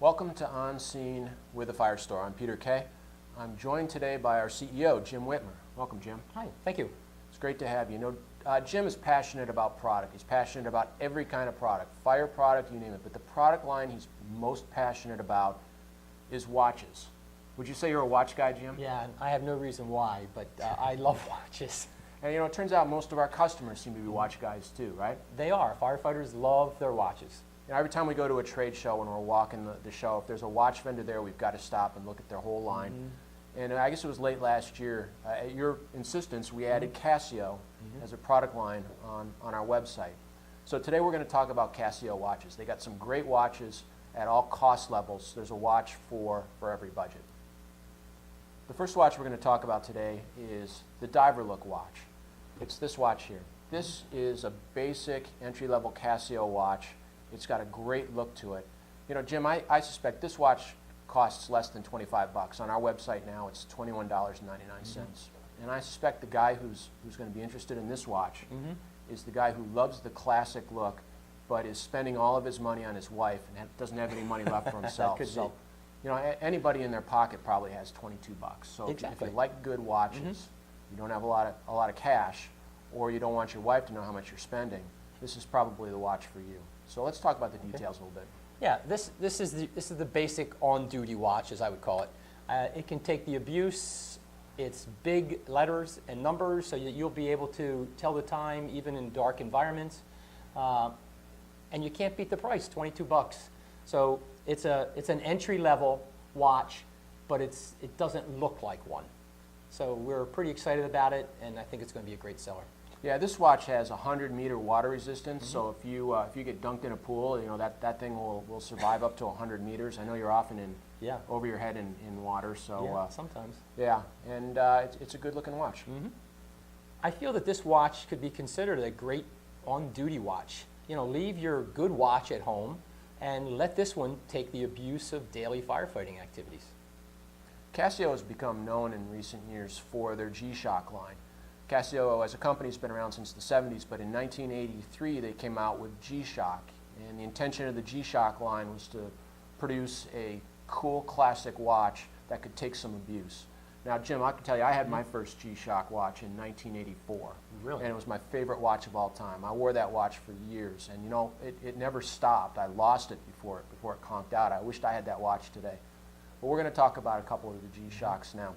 Welcome to On Scene with the Fire Store. I'm Peter Kay. I'm joined today by our CEO, Jim Whitmer. Welcome, Jim. Hi, thank you. It's great to have you. Jim is passionate about product. He's passionate about every kind of product, fire product, you name it. But the product line he's most passionate about is watches. Would you say you're a watch guy, Jim? Yeah, I have no reason why, but I love watches. And it turns out most of our customers seem to be watch guys too, right? They are. Firefighters love their watches. Every time we go to a trade show and we're walking the show, if there's a watch vendor there, we've got to stop and look at their whole line. And I guess it was late last year, at your insistence, we added Casio as a product line on our website. So today we're going to talk about Casio watches. They got some great watches at all cost levels. There's a watch for every budget. The first watch we're going to talk about today is the Diver Look watch. It's this watch here. This is a basic entry-level Casio watch. It's got a great look to it. Jim, I suspect this watch costs less than 25 bucks. On our website now, it's $21.99. And I suspect the guy who's going to be interested in this watch is the guy who loves the classic look, but is spending all of his money on his wife and doesn't have any money left for himself. So, anybody in their pocket probably has 22 bucks. So exactly. if you like good watches, you don't have a lot of cash, or you don't want your wife to know how much you're spending, this is probably the watch for you. So let's talk about the details a little bit. Yeah, this is the basic on-duty watch, as I would call it. It can take the abuse. It's big letters and numbers, so you'll be able to tell the time even in dark environments. And you can't beat the price, 22 bucks. So it's an entry-level watch, but it doesn't look like one. So we're pretty excited about it, and I think it's going to be a great seller. Yeah, this watch has 100-meter water resistance, so if you get dunked in a pool, that thing will survive up to 100 meters. I know you're often over your head in water, so yeah, sometimes. Yeah, and it's a good-looking watch. I feel that this watch could be considered a great on-duty watch. Leave your good watch at home and let this one take the abuse of daily firefighting activities. Casio has become known in recent years for their G-Shock line. Casio as a company has been around since the 70s, but in 1983 they came out with G-Shock. And the intention of the G-Shock line was to produce a cool classic watch that could take some abuse. Now, Jim, I can tell you, I had my first G-Shock watch in 1984. Really? And it was my favorite watch of all time. I wore that watch for years, and it never stopped. I lost it before it conked out. I wished I had that watch today. But we're going to talk about a couple of the G-Shocks now.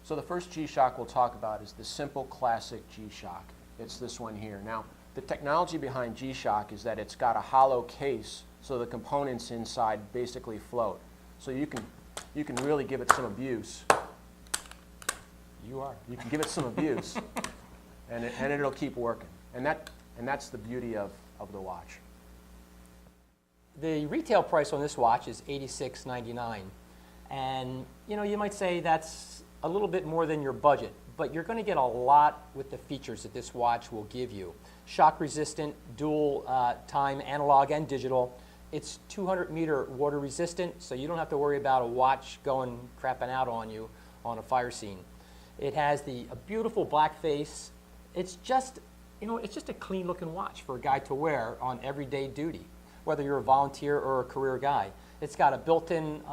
So the first G-Shock we'll talk about is the simple classic G-Shock. It's this one here. Now, the technology behind G-Shock is that it's got a hollow case, so the components inside basically float. So you can really give it some abuse. You can give it some abuse, and it'll keep working. And that's the beauty of the watch. The retail price on this watch is $86.99, and you might say that's a little bit more than your budget, but you're going to get a lot with the features that this watch will give you. Shock resistant, dual time analog and digital. It's 200-meter water resistant, so you don't have to worry about a watch crapping out on you on a fire scene. It has a beautiful black face. It's just a clean looking watch for a guy to wear on everyday duty, whether you're a volunteer or a career guy. It's got a built-in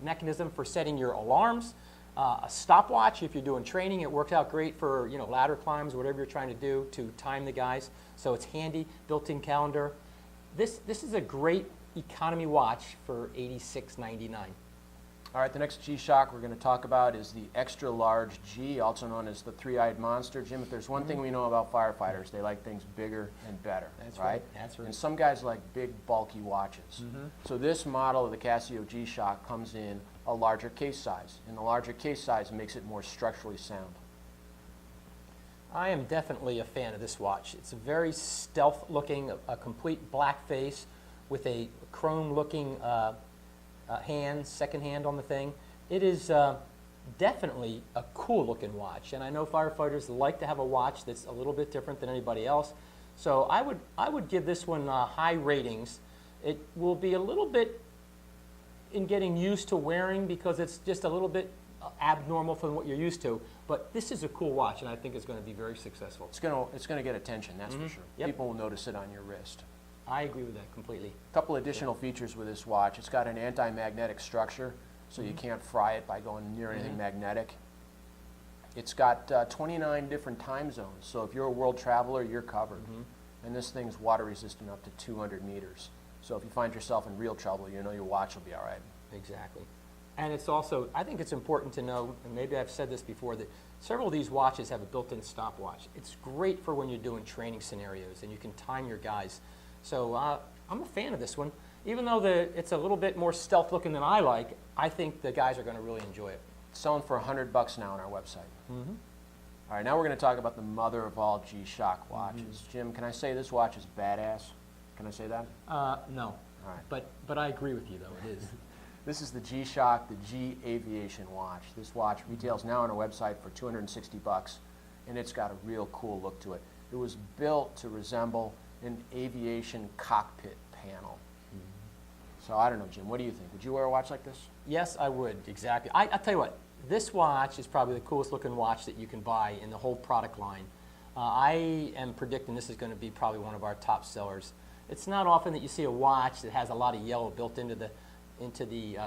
mechanism for setting your alarms. A stopwatch, if you're doing training, it works out great for ladder climbs, whatever you're trying to do to time the guys. So it's handy, built-in calendar. This is a great economy watch for $86.99. All right, the next G-Shock we're going to talk about is the extra large G, also known as the three-eyed monster. Jim, if there's one thing we know about firefighters, they like things bigger and better. That's right. That's right. And some guys like big, bulky watches. So this model of the Casio G-Shock comes in a larger case size, and the larger case size makes it more structurally sound. I am definitely a fan of this watch. It's very stealth-looking, a complete black face with a chrome-looking second hand on the thing. It is definitely a cool-looking watch, and I know firefighters like to have a watch that's a little bit different than anybody else. So I would give this one high ratings. It will be a little bit in getting used to wearing because it's just a little bit abnormal from what you're used to. But this is a cool watch, and I think it's going to be very successful. It's going to get attention, that's for sure. Yep. People will notice it on your wrist. I agree with that completely. A couple additional features with this watch. It's got an anti-magnetic structure, so you can't fry it by going near anything magnetic. It's got 29 different time zones, so if you're a world traveler, you're covered. And this thing's water resistant up to 200 meters. So if you find yourself in real trouble, you know your watch will be all right. Exactly. And it's also, I think it's important to know, and maybe I've said this before, that several of these watches have a built-in stopwatch. It's great for when you're doing training scenarios and you can time your guys. So I'm a fan of this one. Even though it's a little bit more stealth looking than I like, I think the guys are going to really enjoy it. It's selling for $100 now on our website. All right, now we're going to talk about the mother of all G-Shock watches. Jim, can I say this watch is badass? Can I say that? No. All right. But I agree with you, though. It is. This is the G-Shock, the G Aviation watch. This watch retails now on our website for $260, and it's got a real cool look to it. It was built to resemble an aviation cockpit panel. So I don't know, Jim, what do you think? Would you wear a watch like this? Yes, I would, exactly. I'll tell you what, this watch is probably the coolest looking watch that you can buy in the whole product line. I am predicting this is going to be probably one of our top sellers. It's not often that you see a watch that has a lot of yellow built into the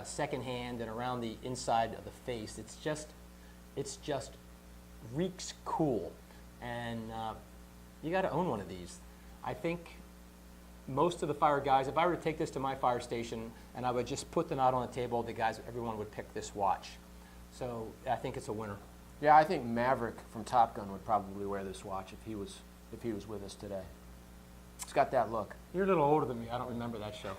second hand and around the inside of the face. It's just reeks cool, and you got to own one of these. I think most of the fire guys, if I were to take this to my fire station and I would just put them out on the table, everyone would pick this watch. So I think it's a winner. Yeah, I think Maverick from Top Gun would probably wear this watch if he was with us today. It's got that look. You're a little older than me. I don't remember that show.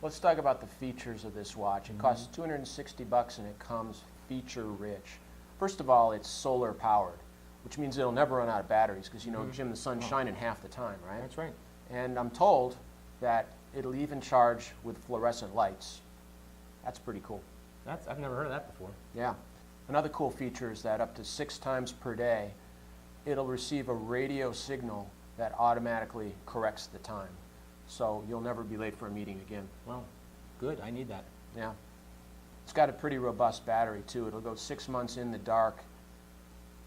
Let's talk about the features of this watch. It costs $260 and it comes feature rich. First of all, it's solar powered, which means it'll never run out of batteries because, you know, Jim, the sun's shining half the time, right? That's right. And I'm told that it'll even charge with fluorescent lights. That's pretty cool. I've never heard of that before. Yeah. Another cool feature is that up to 6 times per day, it'll receive a radio signal that automatically corrects the time. So you'll never be late for a meeting again. Well, good. I need that. Yeah. It's got a pretty robust battery, too. It'll go 6 months in the dark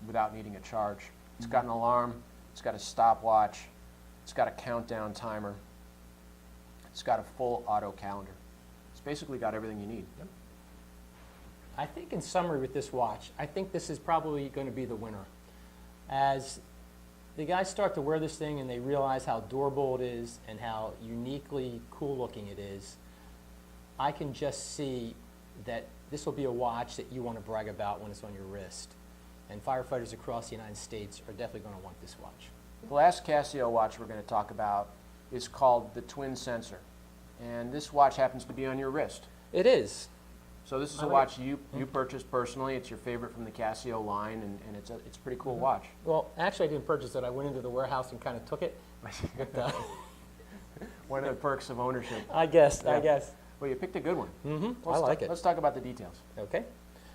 without needing a charge. It's got an alarm. It's got a stopwatch. It's got a countdown timer. It's got a full auto calendar. It's basically got everything you need. Yep. I think in summary with this watch, I think this is probably going to be the winner. As the guys start to wear this thing and they realize how durable it is and how uniquely cool looking it is, I can just see that this will be a watch that you want to brag about when it's on your wrist. And firefighters across the United States are definitely going to want this watch. The last Casio watch we're going to talk about is called the Twin Sensor. And this watch happens to be on your wrist. It is. So this is a watch you purchased personally. It's your favorite from the Casio line, and it's a pretty cool watch. Well, actually, I didn't purchase it. I went into the warehouse and kind of took it. But, One of the perks of ownership. I guess. Well, you picked a good one. I like it. Let's talk about the details. Okay.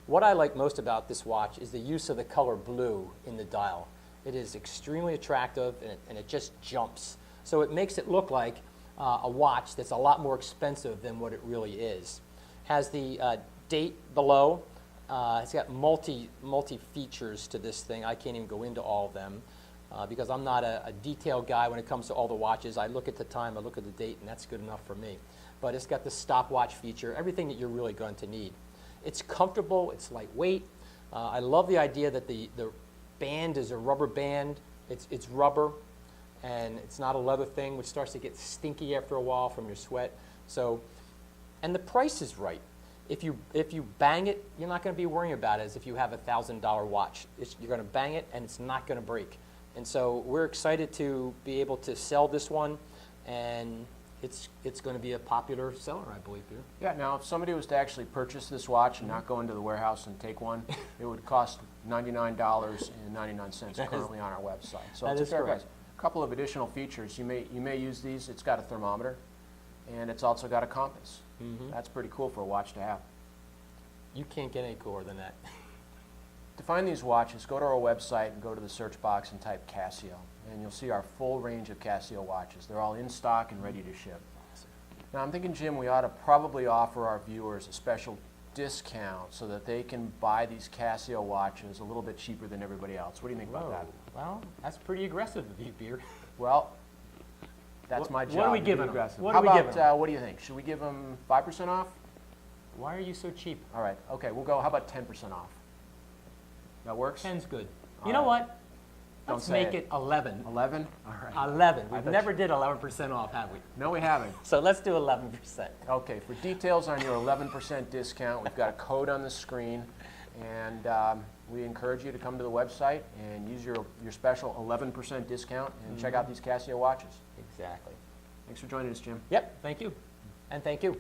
What I like most about this watch is the use of the color blue in the dial. It is extremely attractive, and it just jumps. So it makes it look like a watch that's a lot more expensive than what it really is. Has the date below. It's got multi features to this thing. I can't even go into all of them because I'm not a detailed guy when it comes to all the watches. I look at the time, I look at the date, and that's good enough for me. But it's got the stopwatch feature, everything that you're really going to need. It's comfortable, it's lightweight. I love the idea that the band is a rubber band. It's rubber, and it's not a leather thing, which starts to get stinky after a while from your sweat. So, and the price is right. If you bang it, you're not going to be worrying about it as if you have a $1,000 watch. You're going to bang it, and it's not going to break. And so we're excited to be able to sell this one, and it's going to be a popular seller, I believe, here. Yeah, now if somebody was to actually purchase this watch and not go into the warehouse and take one, it would cost $99.99 currently on our website. So it's a fair price. A couple of additional features. You may use these. It's got a thermometer, and it's also got a compass. That's pretty cool for a watch to have. You can't get any cooler than that. To find these watches, go to our website and go to the search box and type Casio, and you'll see our full range of Casio watches. They're all in stock and ready to ship. Now I'm thinking, Jim, we ought to probably offer our viewers a special discount so that they can buy these Casio watches a little bit cheaper than everybody else. What do you think about that? Well, that's pretty aggressive of you, Beard. Well, That's my job. What are we to be giving them? aggressive. What How are we giving about, them? what do you think? Should we give them 5% off? Why are you so cheap? All right, okay, we'll go, how about 10% off? That works? 10's good. All You know right. what? Don't Let's say make it. it 11. 11? All right. 11. I We've bet never did 11% off, have we? No, we haven't. So let's do 11%. Okay, for details on your 11% discount, we've got a code on the screen, and we encourage you to come to the website and use your special 11% discount and check out these Casio watches. Exactly. Thanks for joining us, Jim. Yep, thank you. And thank you.